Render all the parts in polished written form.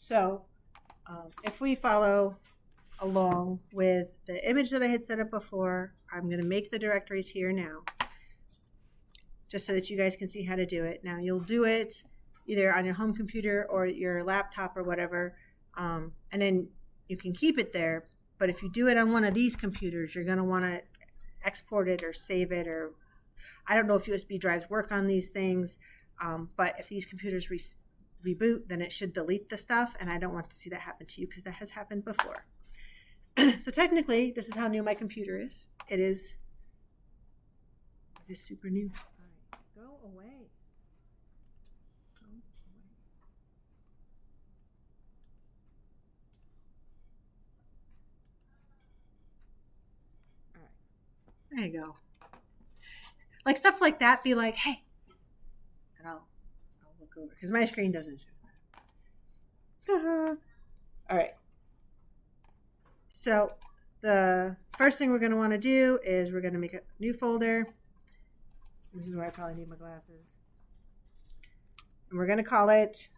So if we follow along with the image that I had set up before, I'm going to make the directories here now, just so that you guys can see how to do it. Now you'll do it either on your home computer or your laptop or whatever, and then you can keep it there. But if you do it on one of these computers, you're going to want to export it or save it, or I don't know if USB drives work on these things, but if these computers reboot, then it should delete the stuff, and I don't want to see that happen to you because that has happened before. So technically, this is how new my computer is. It is super new. All right, go away. Go away. All right, there you go. Like stuff like that, be like, hey, and I'll look over because my screen doesn't show that. All right. So the first thing we're going to want to do is we're going to make a new folder. This is where I probably need my glasses. And we're going to call it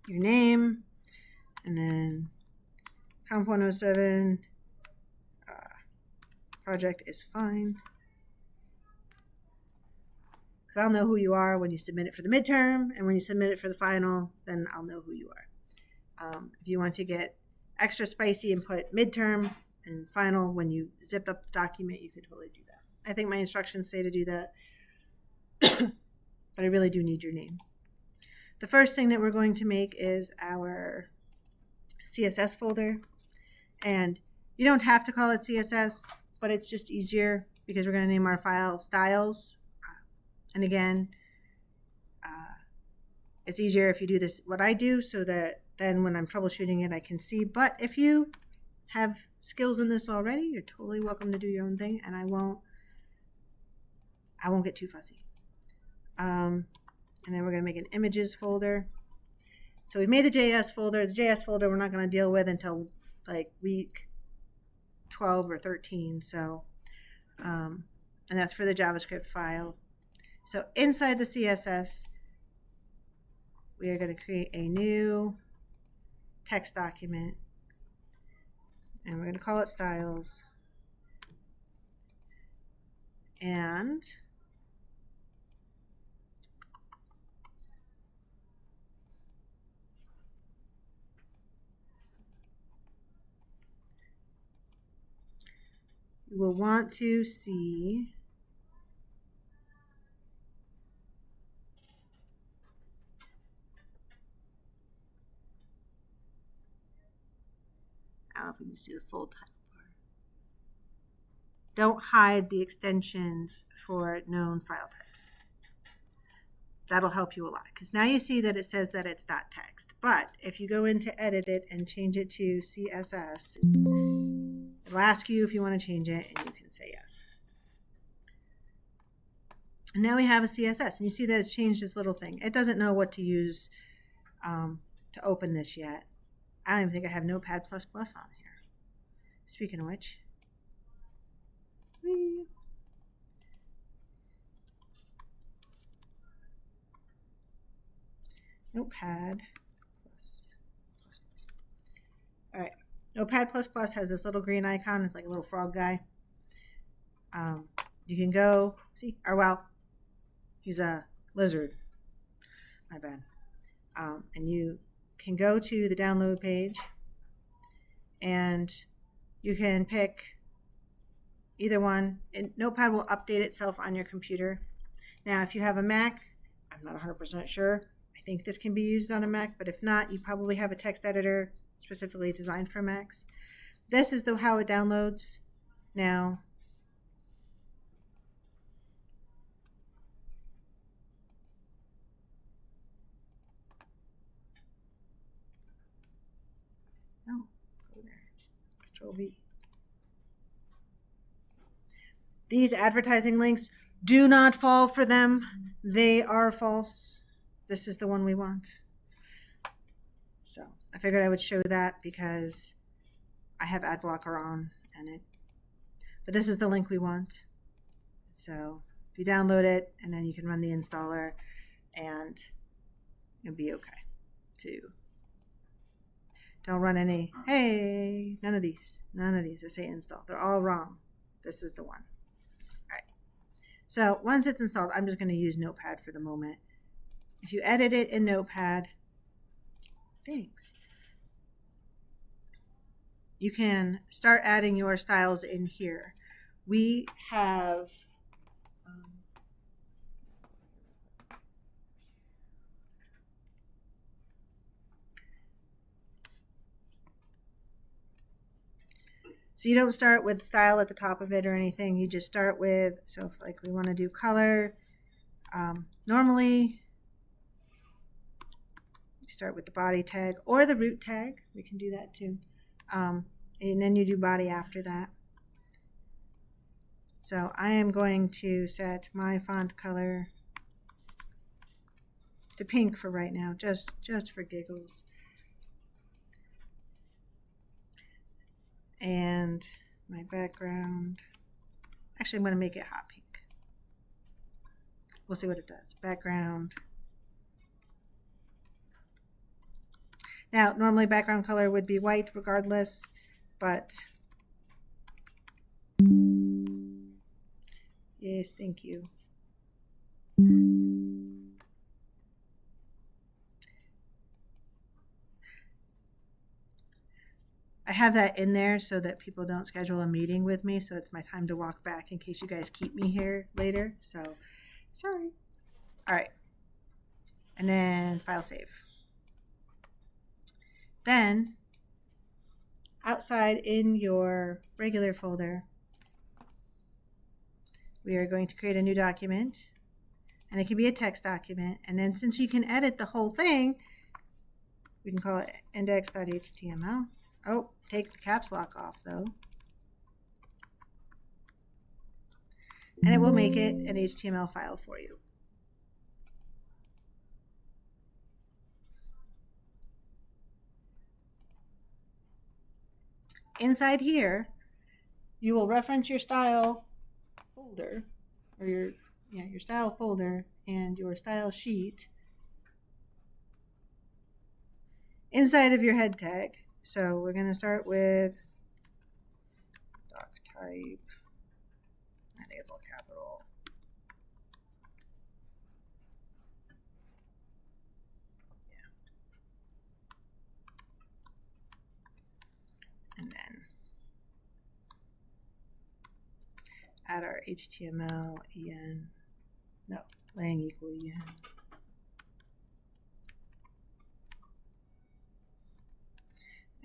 your name, and then Comp 107 project is fine. Because I'll know who you are when you submit it for the midterm, and when you submit it for the final, then I'll know who you are. If you want to get extra spicy and put midterm and final when you zip up the document, you could totally do that. I think my instructions say to do that, but I really do need your name. The first thing that we're going to make is our CSS folder, and you don't have to call it CSS, but it's just easier because we're going to name our file styles. And again, it's easier if you do this what I do, so that then when I'm troubleshooting it, I can see. But if you have skills in this already, you're totally welcome to do your own thing, and I won't get too fussy. And then we're going to make an images folder. So we've made the JS folder. The JS folder we're not going to deal with until like week 12 or 13. So, and that's for the JavaScript file. So inside the CSS, we are going to create a new text document, and we're going to call it styles. And you will want to see I don't know if you can see the full title bar. Don't hide the extensions for known file types. That'll help you a lot, because now you see that it says that it's .text. But if you go in to edit it and change it to CSS, it'll ask you if you want to change it, and you can say yes. And now we have a CSS, and you see that it's changed this little thing. It doesn't know what to use to open this yet. I don't even think I have Notepad++ on here. Speaking of which, Notepad++. All right, Notepad++ has this little green icon. It's like a little frog guy. You can go see, or well, he's a lizard. My bad. And you can go to the download page, and you can pick either one. And Notepad will update itself on your computer. Now, if you have a Mac, I'm not 100% sure. I think this can be used on a Mac, but if not, you probably have a text editor specifically designed for Macs. This is how it downloads. Now, no, go there. Control V. These advertising links, do not fall for them. They are false. This is the one we want. So I figured I would show that because I have ad blocker on, but this is the link we want. So if you download it, and then you can run the installer, and it'll be okay. 2. Don't run any, hey, none of these that say install. They're all wrong. This is the one. All right. So once it's installed, I'm just going to use Notepad for the moment. If you edit it in Notepad, thanks. You can start adding your styles in here. We have so you don't start with style at the top of it or anything. You just start with, so if like we want to do color, normally you start with the body tag or the root tag. We can do that too. And then you do body after that. So I am going to set my font color to pink for right now, just for giggles. And my background, actually I'm going to make it hot pink. We'll see what it does. Background. Now, normally background color would be white regardless, but yes, thank you. I have that in there so that people don't schedule a meeting with me, so it's my time to walk back in case you guys keep me here later. So, sorry. All right. And then file save. Then, outside in your regular folder, we are going to create a new document, and it can be a text document. And then since you can edit the whole thing, we can call it index.html. Oh, take the caps lock off though. And it will make it an HTML file for you. Inside here, you will reference your style folder, or your style folder and your style sheet inside of your head tag. So we're going to start with doc type. I think it's all capital. Yeah. And then add our HTML en. No, lang equal en.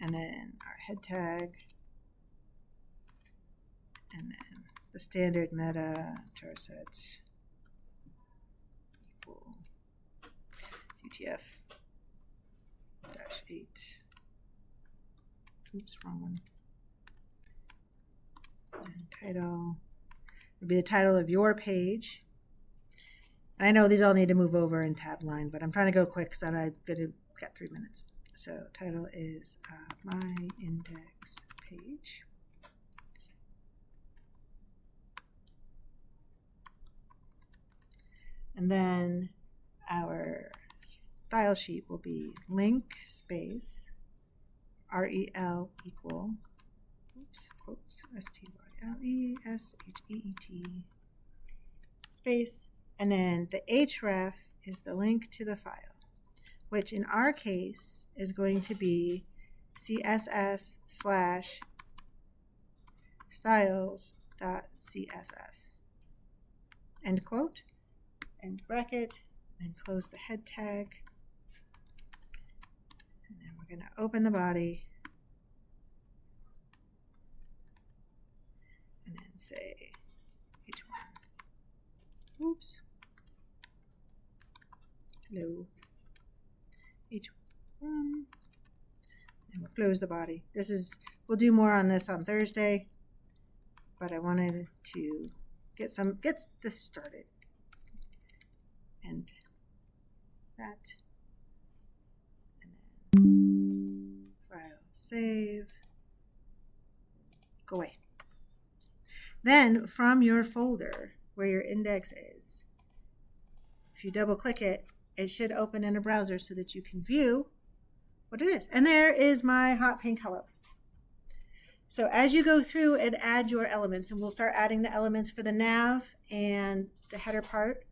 And then our head tag, and then the standard meta char sets equal UTF-8. Oops, wrong one. And title would be the title of your page. And I know these all need to move over in tab line, but I'm trying to go quick because I've got 3 minutes. So title is my index page. And then our style sheet will be link space rel equal, oops, quotes, STYLESHEET space, and then the href is the link to the file, which in our case is going to be css/styles.css. End quote, end bracket, and close the head tag. And then we're going to open the body and then say h1. Oops. Hello. H1. And we'll close the body. We'll do more on this on Thursday, but I wanted to get this started. And that. And then file save. Go away. Then from your folder where your index is, if you double click it, it should open in a browser so that you can view what it is. And there is my hot pink hello. So as you go through and add your elements, and we'll start adding the elements for the nav and the header part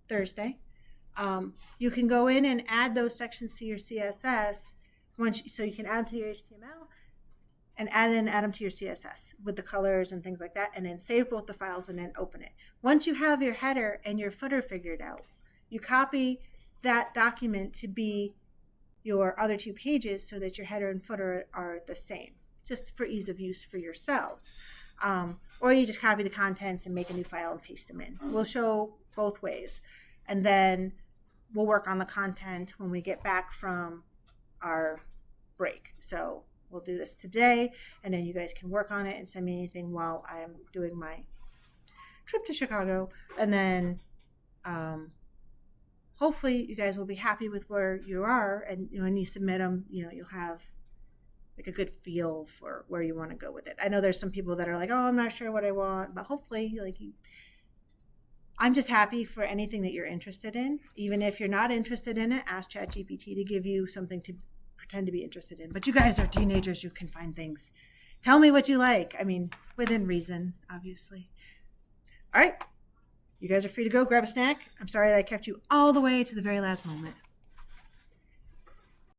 Thursday, you can go in and add those sections to your CSS so you can add them to your HTML and add them to your CSS with the colors and things like that, and then save both the files and then open it. Once you have your header and your footer figured out, you copy that document to be your other two pages so that your header and footer are the same, just for ease of use for yourselves. Or you just copy the contents and make a new file and paste them in. We'll show both ways. And then we'll work on the content when we get back from our break. So we'll do this today, and then you guys can work on it and send me anything while I'm doing my trip to Chicago. And then hopefully you guys will be happy with where you are, and when you submit them, you'll have like a good feel for where you want to go with it. I know there's some people that are like, oh, I'm not sure what I want, but hopefully I'm just happy for anything that you're interested in. Even if you're not interested in it, ask ChatGPT to give you something to pretend to be interested in. But you guys are teenagers, you can find things. Tell me what you like. I mean, within reason, obviously. All right. You guys are free to go grab a snack. I'm sorry that I kept you all the way to the very last moment.